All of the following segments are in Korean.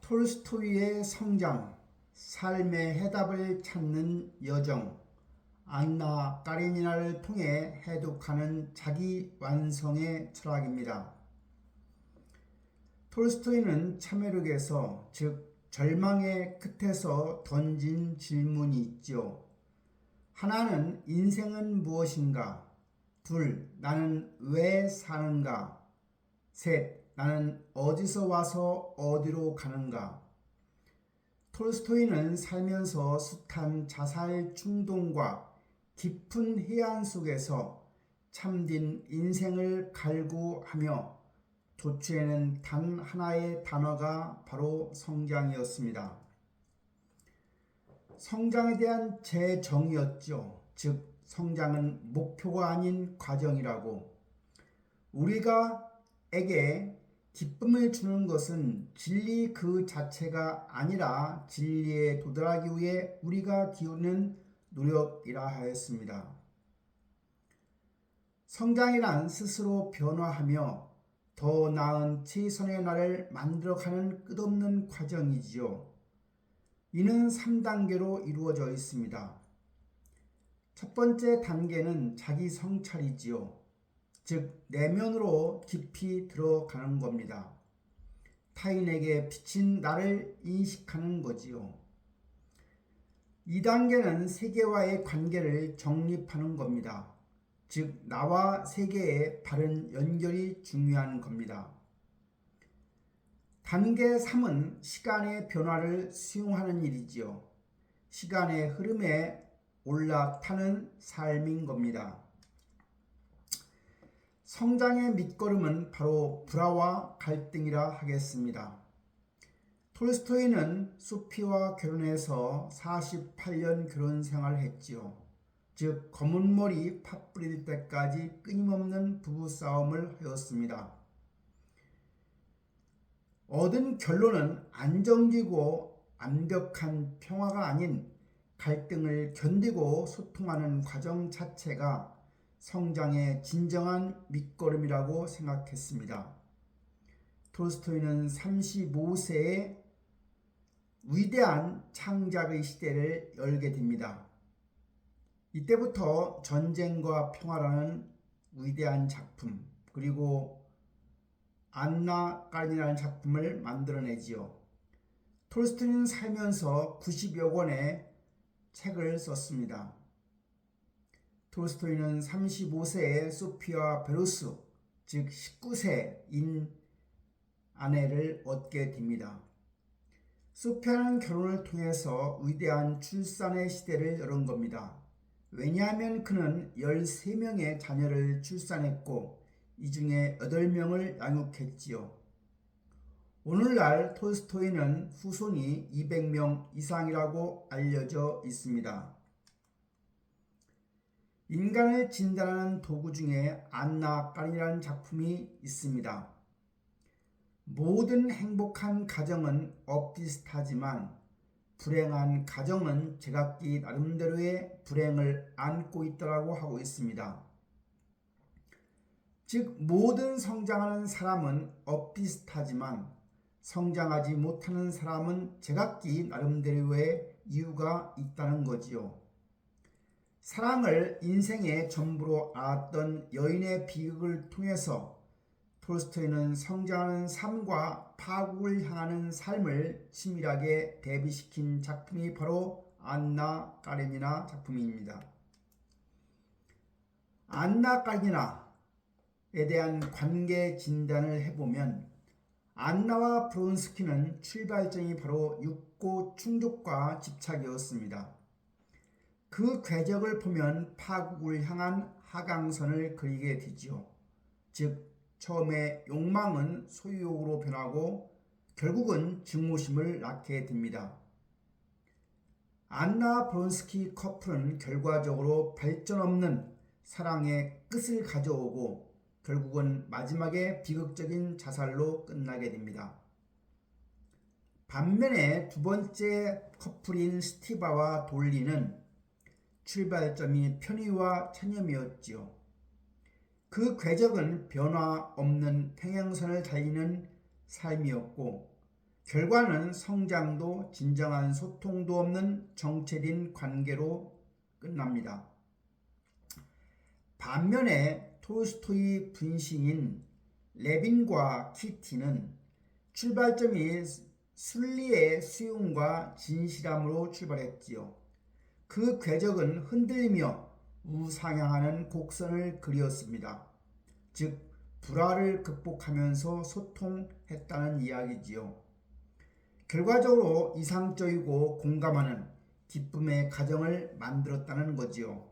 톨스토이의 성장, 삶의 해답을 찾는 여정, 안나 까레니나를 통해 해독하는 자기 완성의 철학입니다. 톨스토이는 참회록에서, 즉 절망의 끝에서 던진 질문이 있죠. 하나는 인생은 무엇인가? 둘, 나는 왜 사는가? 셋, 나는 어디서 와서 어디로 가는가? 톨스토이는 살면서 숱한 자살 충동과 깊은 해안 속에서 참된 인생을 갈구하며 도출해낸 단 하나의 단어가 바로 성장이었습니다. 성장에 대한 재정의였죠. 즉 성장은 목표가 아닌 과정이라고. 우리가에게 기쁨을 주는 것은 진리 그 자체가 아니라 진리에 도달하기 위해 우리가 기울이는 노력이라 하였습니다. 성장이란 스스로 변화하며 더 나은 최선의 나를 만들어가는 끝없는 과정이지요. 이는 3단계로 이루어져 있습니다. 첫 번째 단계는 자기 성찰이지요. 즉 내면으로 깊이 들어가는 겁니다. 타인에게 비친 나를 인식하는 거지요. 2단계는 세계와의 관계를 정립하는 겁니다. 즉 나와 세계의 바른 연결이 중요한 겁니다. 단계 3은 시간의 변화를 수용하는 일이지요. 시간의 흐름에 올라타는 삶인 겁니다. 성장의 밑거름은 바로 불화와 갈등이라 하겠습니다. 톨스토이는 소피와 결혼해서 48년 결혼 생활을 했지요. 즉 검은 머리 팥 뿌릴 때까지 끊임없는 부부싸움을 하였습니다. 얻은 결론은 안정되고 완벽한 평화가 아닌 갈등을 견디고 소통하는 과정 자체가 성장의 진정한 밑거름이라고 생각했습니다. 톨스토이는 35세에 위대한 창작의 시대를 열게 됩니다. 이때부터 전쟁과 평화라는 위대한 작품, 그리고 안나 까레니나라는 작품을 만들어내지요. 톨스토이는 살면서 90여 권의 책을 썼습니다. 톨스토이는 35세에 소피아 베로스, 즉 19세인 아내를 얻게 됩니다. 소피아는 결혼을 통해서 위대한 출산의 시대를 열은 겁니다. 왜냐하면 그는 13명의 자녀를 출산했고 이 중에 8명을 양육했지요. 오늘날 톨스토이는 후손이 200명 이상이라고 알려져 있습니다. 인간을 진단하는 도구 중에 안나 까레니나라는 작품이 있습니다. 모든 행복한 가정은 엇비슷하지만 불행한 가정은 제각기 나름대로의 불행을 안고 있다고 하고 있습니다. 즉 모든 성장하는 사람은 엇비슷하지만 성장하지 못하는 사람은 제각기 나름대로의 이유가 있다는 거지요. 사랑을 인생의 전부로 알았던 여인의 비극을 통해서 톨스토이는 성장하는 삶과 파국을 향하는 삶을 치밀하게 대비시킨 작품이 바로 안나 까레니나 작품입니다. 안나 까레니나에 대한 관계 진단을 해보면 안나와 브론스키는 출발점이 바로 육고 충족과 집착이었습니다. 그 궤적을 보면 파국을 향한 하강선을 그리게 되지요. 즉 처음에 욕망은 소유욕으로 변하고 결국은 증오심을 낳게 됩니다. 안나 브론스키 커플은 결과적으로 발전 없는 사랑의 끝을 가져오고 결국은 마지막에 비극적인 자살로 끝나게 됩니다. 반면에 두 번째 커플인 스티바와 돌리는 출발점이 편의와 체념이었지요. 그 궤적은 변화 없는 평행선을 달리는 삶이었고 결과는 성장도 진정한 소통도 없는 정체된 관계로 끝납니다. 반면에 톨스토이 분신인 레빈과 키티는 출발점이 순리의 수용과 진실함으로 출발했지요. 그 궤적은 흔들리며 우상향하는 곡선을 그리었습니다. 즉 불화를 극복하면서 소통했다는 이야기지요. 결과적으로 이상적이고 공감하는 기쁨의 가정을 만들었다는 거지요.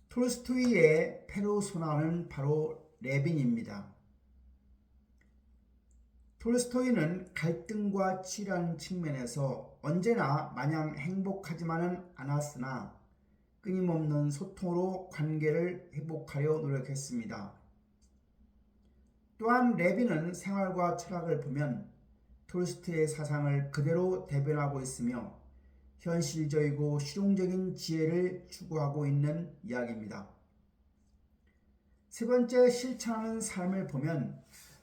톨스토이의 페르소나는 바로 레빈입니다. 톨스토이는 갈등과 치유라는 측면에서 언제나 마냥 행복하지만은 않았으나 끊임없는 소통으로 관계를 회복하려 노력했습니다. 또한 레빈은 생활과 철학을 보면 톨스토이의 사상을 그대로 대변하고 있으며 현실적이고 실용적인 지혜를 추구하고 있는 이야기입니다. 세 번째, 실천하는 삶을 보면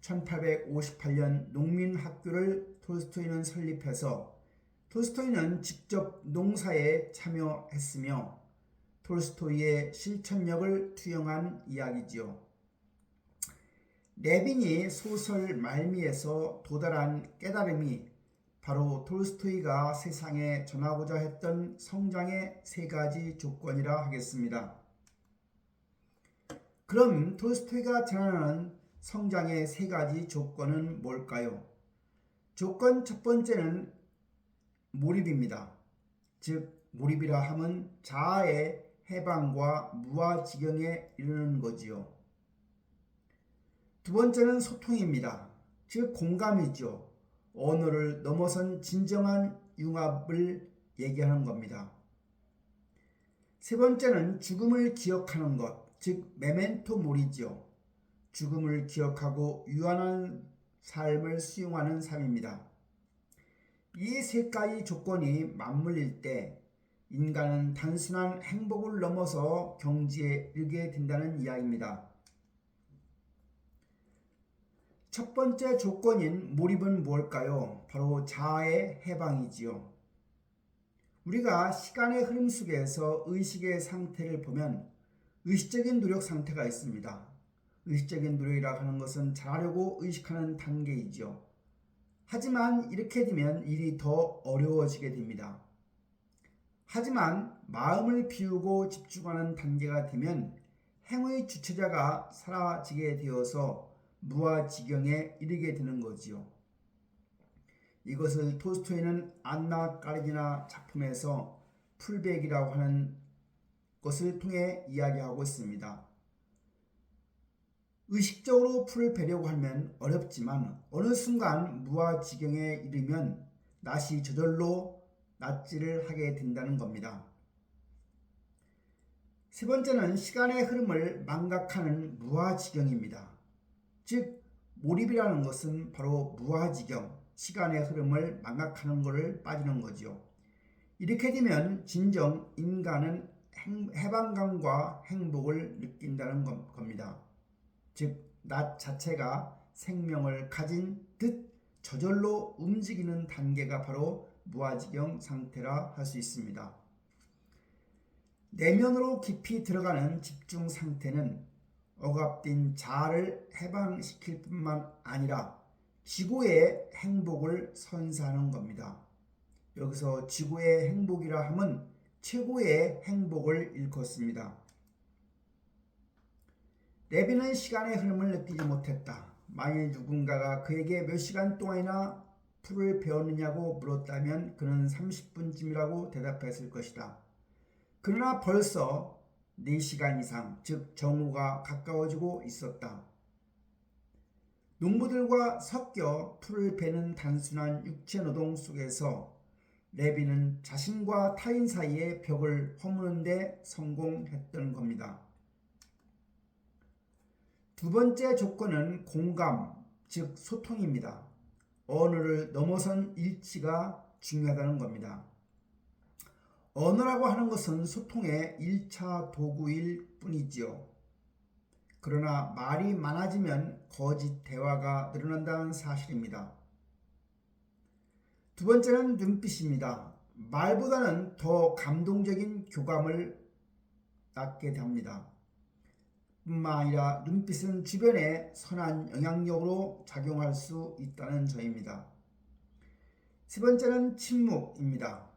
1858년 농민학교를 톨스토이는 설립해서 톨스토이는 직접 농사에 참여했으며 톨스토이의 실천력을 투영한 이야기지요. 레빈이 소설 말미에서 도달한 깨달음이 바로 톨스토이가 세상에 전하고자 했던 성장의 세 가지 조건이라 하겠습니다. 그럼 톨스토이가 전하는 성장의 세 가지 조건은 뭘까요? 조건 첫 번째는 몰입입니다. 즉 몰입이라 함은 자아의 해방과 무아지경에 이르는 거지요. 두 번째는 소통입니다. 즉 공감이죠. 언어를 넘어선 진정한 융합을 얘기하는 겁니다. 세 번째는 죽음을 기억하는 것, 즉 메멘토 모리죠. 죽음을 기억하고 유한한 삶을 수용하는 삶입니다. 이 세 가지 조건이 맞물릴 때 인간은 단순한 행복을 넘어서 경지에 이르게 된다는 이야기입니다. 첫 번째 조건인 몰입은 무엇일까요? 바로 자아의 해방이지요. 우리가 시간의 흐름 속에서 의식의 상태를 보면 의식적인 노력 상태가 있습니다. 의식적인 노력이라 하는 것은 잘하려고 의식하는 단계이지요. 하지만 이렇게 되면 일이 더 어려워지게 됩니다. 하지만 마음을 비우고 집중하는 단계가 되면 행위의 주체자가 사라지게 되어서 무아지경에 이르게 되는 거지요. 이것을 톨스토이는 안나 까르니나 작품에서 풀백이라고 하는 것을 통해 이야기하고 있습니다. 의식적으로 풀을 베려고 하면 어렵지만 어느 순간 무아지경에 이르면 낫이 저절로 낫지를 하게 된다는 겁니다. 세 번째는 시간의 흐름을 망각하는 무아지경입니다. 즉 몰입이라는 것은 바로 무아지경, 시간의 흐름을 망각하는 것을 빠지는 거죠. 이렇게 되면 진정 인간은 해방감과 행복을 느낀다는 겁니다. 즉 낫 자체가 생명을 가진 듯 저절로 움직이는 단계가 바로 무아지경 상태라 할 수 있습니다. 내면으로 깊이 들어가는 집중 상태는 억압된 자아를 해방시킬 뿐만 아니라 지구의 행복을 선사하는 겁니다. 여기서 지구의 행복이라 함은 최고의 행복을 일컫습니다. 레빈은 시간의 흐름을 느끼지 못했다. 만일 누군가가 그에게 몇 시간 동안이나 풀을 배웠느냐고 물었다면 그는 30분쯤이라고 대답했을 것이다. 그러나 벌써 4시간 이상, 즉 정오가 가까워지고 있었다. 농부들과 섞여 풀을 베는 단순한 육체노동 속에서 레빈은 자신과 타인 사이의 벽을 허무는 데 성공했던 겁니다. 두 번째 조건은 공감, 즉 소통입니다. 언어를 넘어선 일치가 중요하다는 겁니다. 언어라고 하는 것은 소통의 1차 도구일 뿐이지요. 그러나 말이 많아지면 거짓 대화가 늘어난다는 사실입니다. 두 번째는 눈빛입니다. 말보다는 더 감동적인 교감을 낳게 됩니다. 뿐만 아니라 눈빛은 주변에 선한 영향력으로 작용할 수 있다는 점입니다. 세 번째는 침묵입니다.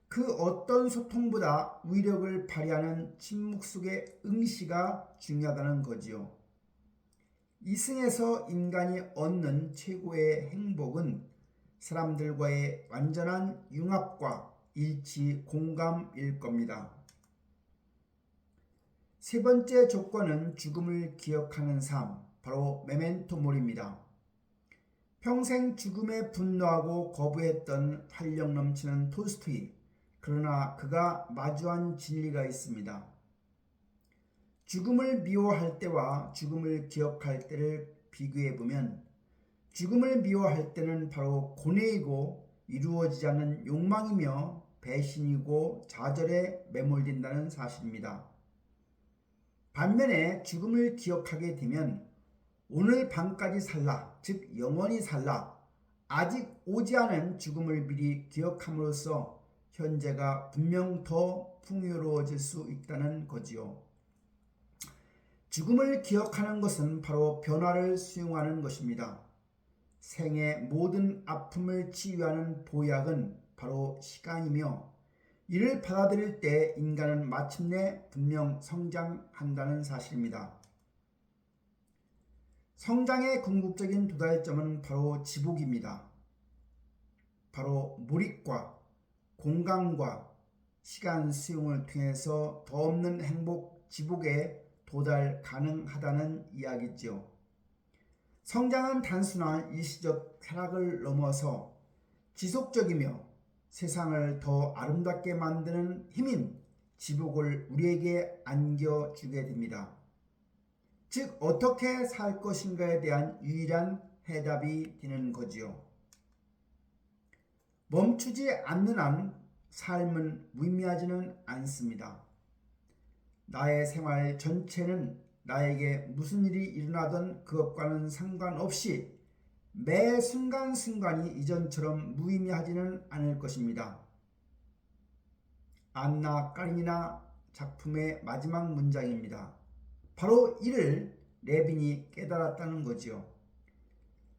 그 어떤 소통보다 위력을 발휘하는 침묵 속의 응시가 중요하다는 거지요. 이승에서 인간이 얻는 최고의 행복은 사람들과의 완전한 융합과 일치, 공감일 겁니다. 세 번째 조건은 죽음을 기억하는 삶, 바로 메멘토 모리입니다. 평생 죽음에 분노하고 거부했던 활력 넘치는 톨스토이, 그러나 그가 마주한 진리가 있습니다. 죽음을 미워할 때와 죽음을 기억할 때를 비교해보면 죽음을 미워할 때는 바로 고뇌이고 이루어지지 않는 욕망이며 배신이고 좌절에 매몰된다는 사실입니다. 반면에 죽음을 기억하게 되면 오늘 밤까지 살라, 즉 영원히 살라, 아직 오지 않은 죽음을 미리 기억함으로써 현재가 분명 더 풍요로워질 수 있다는 거지요. 죽음을 기억하는 것은 바로 변화를 수용하는 것입니다. 생의 모든 아픔을 치유하는 보약은 바로 시간이며 이를 받아들일 때 인간은 마침내 분명 성장한다는 사실입니다. 성장의 궁극적인 도달점은 바로 지복입니다. 바로 몰입과 공감과 시간 수용을 통해서 더 없는 행복, 지복에 도달 가능하다는 이야기지요. 성장은 단순한 일시적 쾌락을 넘어서 지속적이며 세상을 더 아름답게 만드는 힘인 지복을 우리에게 안겨주게 됩니다. 즉 어떻게 살 것인가에 대한 유일한 해답이 되는 거지요. 멈추지 않는 한 삶은 무의미하지는 않습니다. 나의 생활 전체는 나에게 무슨 일이 일어나든 그것과는 상관없이 매 순간순간이 이전처럼 무의미하지는 않을 것입니다. 안나 까리니나 작품의 마지막 문장입니다. 바로 이를 레빈이 깨달았다는 거지요.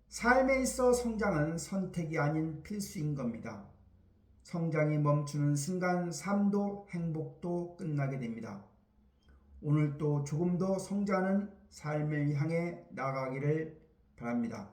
삶에 있어 성장은 선택이 아닌 필수인 겁니다. 성장이 멈추는 순간 삶도 행복도 끝나게 됩니다. 오늘도 조금 더 성장하는 삶을 향해 나아가기를 바랍니다.